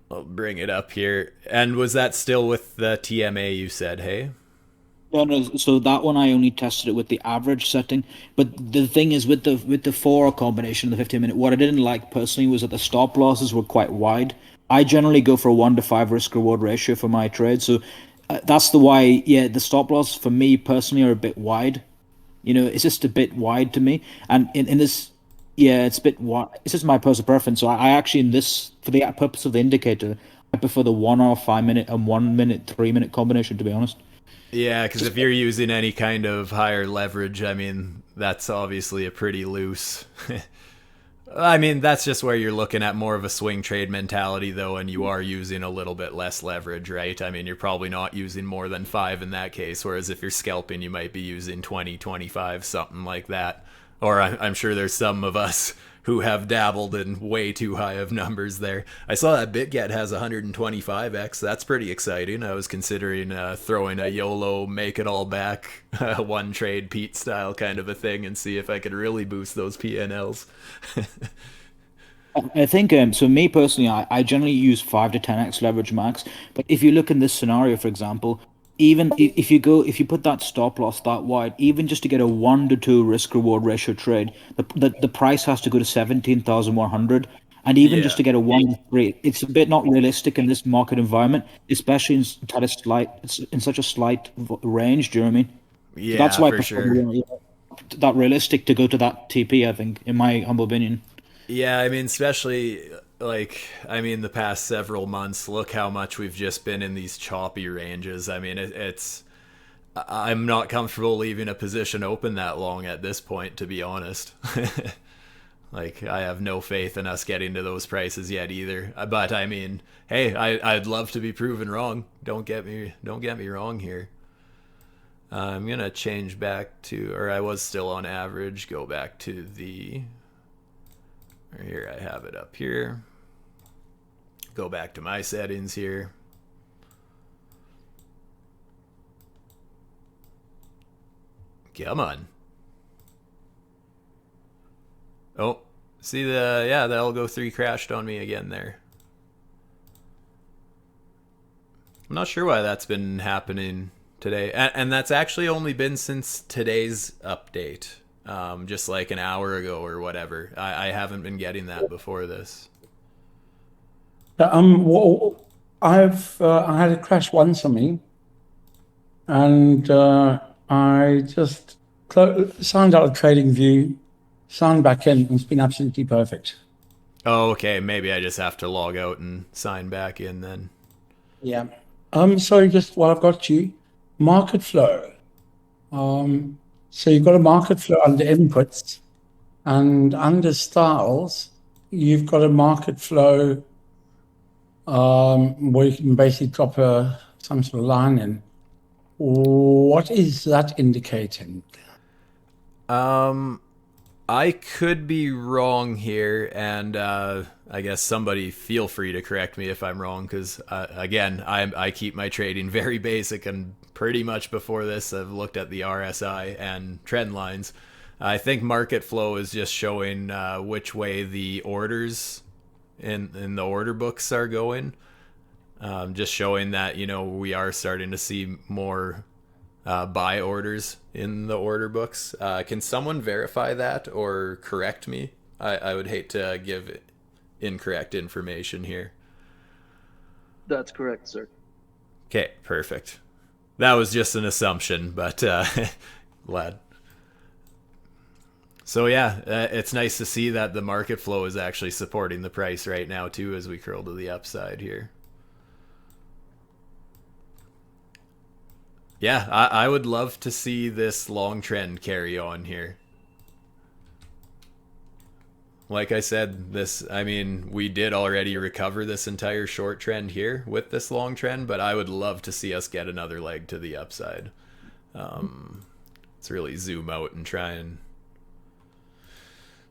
I'll bring it up here. And was that still with the TMA you said, hey?
no, no. So that one I only tested it with the average setting. But the thing is, with the 4 hour combination, the 15 minute, what I didn't like personally was that the stop losses were quite wide. I generally go for a 1 to 5 risk reward ratio for my trade. So that's the why. Yeah, the stop loss for me personally are a bit wide. It's just a bit wide to me. And in this, yeah, it's a bit wide. It's just my personal preference. So I actually, in this, for the purpose of the indicator, I prefer the 1 hour, 5 minute, and 1 minute, 3 minute combination, to be honest.
Yeah, because
Just
if you're using any kind of higher leverage, I mean, that's obviously a pretty loose I mean, that's just where you're looking at more of a swing trade mentality, though, and you are using a little bit less leverage, right? I mean, you're probably not using more than 5 in that case, whereas if you're scalping, you might be using 20, 25, something like that. Or I'm sure there's some of us who have dabbled in way too high of numbers there. I saw that BitGet has 125x. That's pretty exciting. I was considering throwing a YOLO, make it all back, one trade Pete style kind of a thing and see if I could really boost those PNLs.
I think so. Me personally, I generally use 5 to 10x leverage max. But if you look in this scenario, for example, even if you put that stop loss that wide, even just to get a 1 to 2 risk reward ratio trade, the price has to go to 17,100. And even just
Yeah.
to get a 1 to 3, it's a bit not realistic in this market environment, especially in such a slight range. Do you know what I mean? So that's
Yeah,
why I
for
prefer
sure.
that realistic to go to that TP. I think, in my humble opinion.
Yeah, I mean, especially I mean, the past several months, look how much we've just been in these choppy ranges. I mean, I'm not comfortable leaving a position open that long at this point, to be honest. Like, I have no faith in us getting to those prices yet either. But I mean, hey, I'd love to be proven wrong. Don't get me wrong here. I'm gonna change back to, or I was still on average. Go back to the. Here I have it up here. Go back to my settings here. Come on. Oh, see the Algo 3 crashed on me again there. I'm not sure why that's been happening today. And that's actually only been since today's update. Just like an hour ago or whatever. I haven't been getting that before this.
Well, I had a crash once on me, and I just signed out of trading view, signed back in, and it's been absolutely perfect.
Oh, okay. Maybe I just have to log out and sign back in then.
Yeah. So just while I've got you, market flow. So you've got a market flow under inputs, and under styles, you've got a market flow where you can basically drop some sort of line in. What is that indicating?
Um, I could be wrong here, and I guess somebody feel free to correct me if I'm wrong, because again, I keep my trading very basic, and pretty much before this, I've looked at the RSI and trend lines. I think market flow is just showing which way the orders in the order books are going. Just showing that we are starting to see more buy orders in the order books. Can someone verify that or correct me? I would hate to give incorrect information here.
That's correct, sir.
Okay, perfect. That was just an assumption, but glad. So yeah, it's nice to see that the market flow is actually supporting the price right now too, as we curl to the upside here. Yeah, I would love to see this long trend carry on here. Like I said, we did already recover this entire short trend here with this long trend, but I would love to see us get another leg to the upside. Let's really zoom out and try and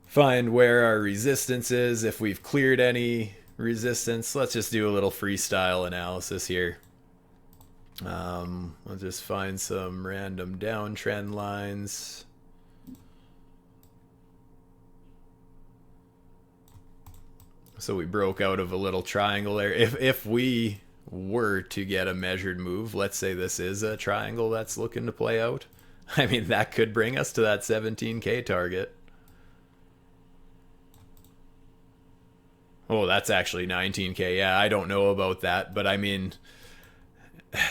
find where our resistance is, if we've cleared any resistance. Let's just do a little freestyle analysis here. I'll just find some random downtrend lines. So we broke out of a little triangle there. If we were to get a measured move, let's say this is a triangle that's looking to play out, I mean, that could bring us to that 17K target. Oh, that's actually 19K. Yeah, I don't know about that, but I mean,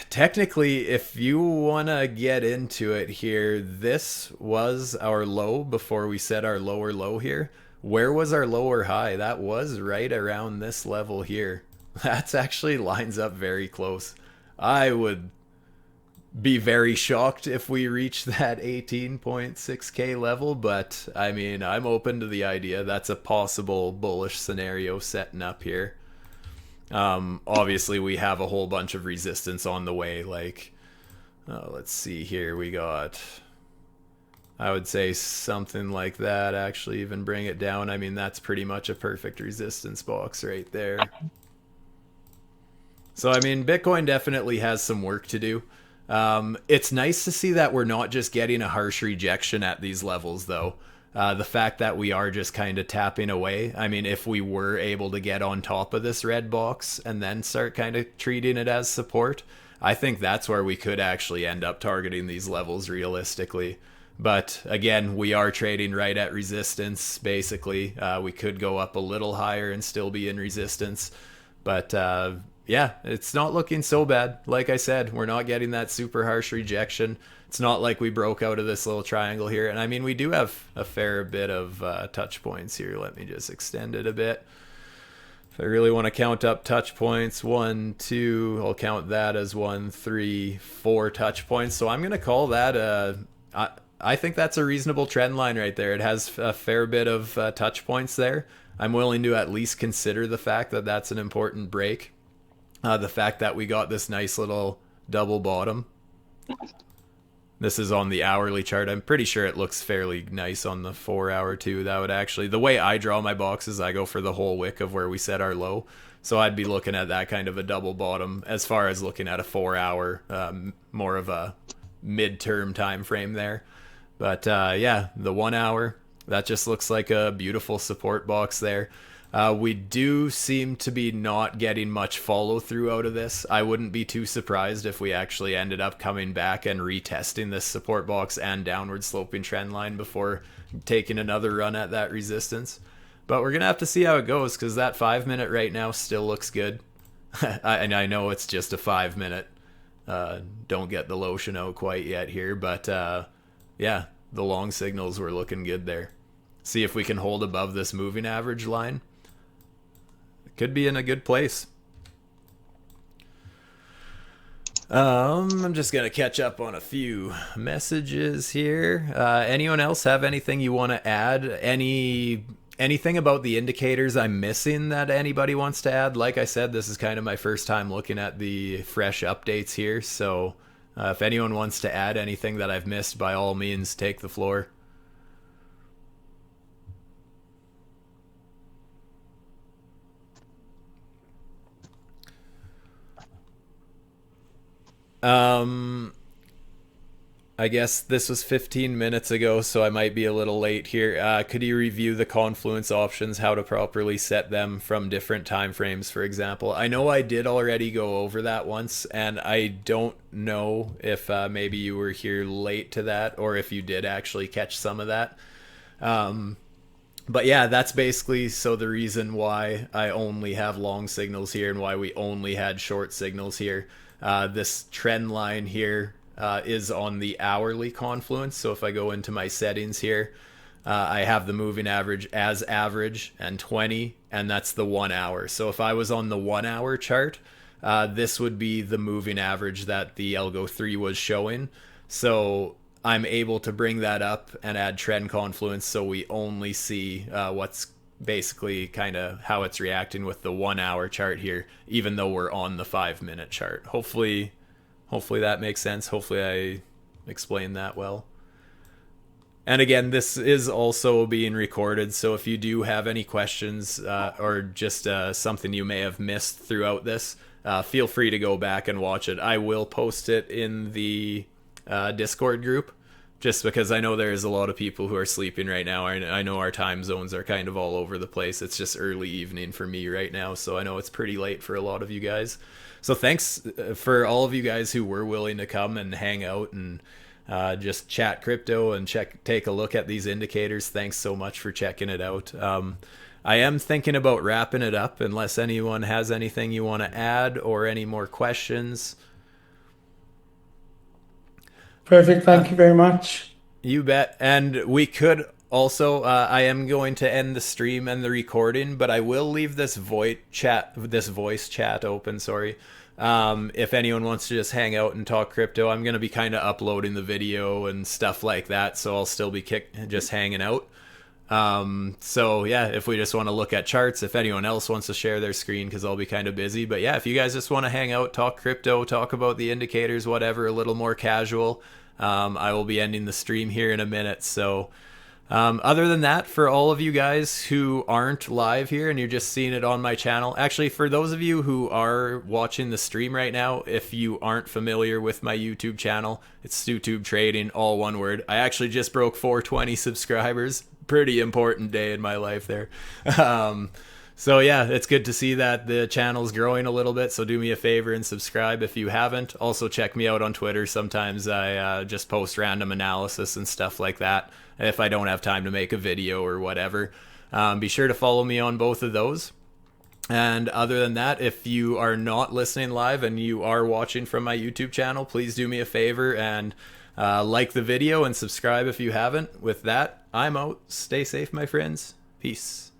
technically, if you want to get into it here, this was our low before we set our lower low here. Where was our lower high? That was right around this level here. That's actually lines up very close. I would be very shocked if we reach that 18.6k level, but I mean, I'm open to the idea. That's a possible bullish scenario setting up here. Obviously, we have a whole bunch of resistance on the way. Like, let's see here. We got, I would say something like that. Actually, even bring it down. I mean, that's pretty much a perfect resistance box right there. So, I mean, Bitcoin definitely has some work to do. It's nice to see that we're not just getting a harsh rejection at these levels, though. The fact that we are just kind of tapping away. I mean, if we were able to get on top of this red box and then start kind of treating it as support, I think that's where we could actually end up targeting these levels realistically. But again, we are trading right at resistance, basically. We could go up a little higher and still be in resistance. But yeah, it's not looking so bad. Like I said, we're not getting that super harsh rejection. It's not like we broke out of this little triangle here. And I mean, we do have a fair bit of touch points here. Let me just extend it a bit. If I really want to count up touch points, 1, 2, I'll count that as 1, 3, 4 touch points. So I'm going to call that I think that's a reasonable trend line right there. It has a fair bit of touch points there. I'm willing to at least consider the fact that that's an important break. The fact that we got this nice little double bottom. This is on the hourly chart. I'm pretty sure it looks fairly nice on the 4 hour too. That would actually, the way I draw my boxes, I go for the whole wick of where we set our low. So I'd be looking at that kind of a double bottom as far as looking at a 4 hour, more of a midterm time frame there. But yeah, the 1 hour, that just looks like a beautiful support box there. We do seem to be not getting much follow through out of this. I wouldn't be too surprised if we actually ended up coming back and retesting this support box and downward sloping trend line before taking another run at that resistance. But we're going to have to see how it goes, because that 5 minute right now still looks good. And I know it's just a 5 minute. Don't get the lotion out quite yet here, but yeah, the long signals were looking good there. See if we can hold above this moving average line. Could be in a good place. I'm just gonna catch up on a few messages here. Anyone else have anything you want to add? Anything about the indicators I'm missing that anybody wants to add? Like I said, this is kind of my first time looking at the fresh updates here, so if anyone wants to add anything that I've missed, by all means, take the floor. I guess this was 15 minutes ago, so I might be a little late here. Could you review the confluence options, how to properly set them from different time frames, for example? I know I did already go over that once, and I don't know if maybe you were here late to that, or if you did actually catch some of that. But yeah, that's basically so the reason why I only have long signals here and why we only had short signals here. This trend line here is on the hourly confluence. So if I go into my settings here, I have the moving average as average and 20, and that's the 1 hour. So if I was on the 1 hour chart, this would be the moving average that the Algo 3 was showing. So I'm able to bring that up and add trend confluence, so we only see what's basically kind of how it's reacting with the 1 hour chart here, even though we're on the 5 minute chart. Hopefully that makes sense. Hopefully I explained that well. And again, this is also being recorded, so if you do have any questions or just something you may have missed throughout this, feel free to go back and watch it. I will post it in the Discord group, just because I know there's a lot of people who are sleeping right now. I know our time zones are kind of all over the place. It's just early evening for me right now, so I know it's pretty late for a lot of you guys. So thanks for all of you guys who were willing to come and hang out and just chat crypto and take a look at these indicators. Thanks so much for checking it out. I am thinking about wrapping it up, unless anyone has anything you want to add or any more questions.
Perfect. Thank you very much.
You bet. And we could also, I am going to end the stream and the recording, but I will leave this voice chat open. Sorry. If anyone wants to just hang out and talk crypto, I'm going to be kind of uploading the video and stuff like that, so I'll still be just hanging out. So yeah, if we just want to look at charts, if anyone else wants to share their screen, because I'll be kind of busy. But yeah, if you guys just want to hang out, talk crypto, talk about the indicators, whatever, a little more casual, I will be ending the stream here in a minute. So other than that, for all of you guys who aren't live here and you're just seeing it on my channel, actually, for those of you who are watching the stream right now, if you aren't familiar with my YouTube channel, it's YouTube Trading, all one word. I actually just broke 420 subscribers. Pretty important day in my life there. So yeah, it's good to see that the channel's growing a little bit, so do me a favor and subscribe if you haven't. Also check me out on Twitter. Sometimes I just post random analysis and stuff like that if I don't have time to make a video or whatever. Be sure to follow me on both of those. And other than that, if you are not listening live and you are watching from my YouTube channel, please do me a favor and like the video and subscribe if you haven't. With that, I'm out. Stay safe, my friends. Peace.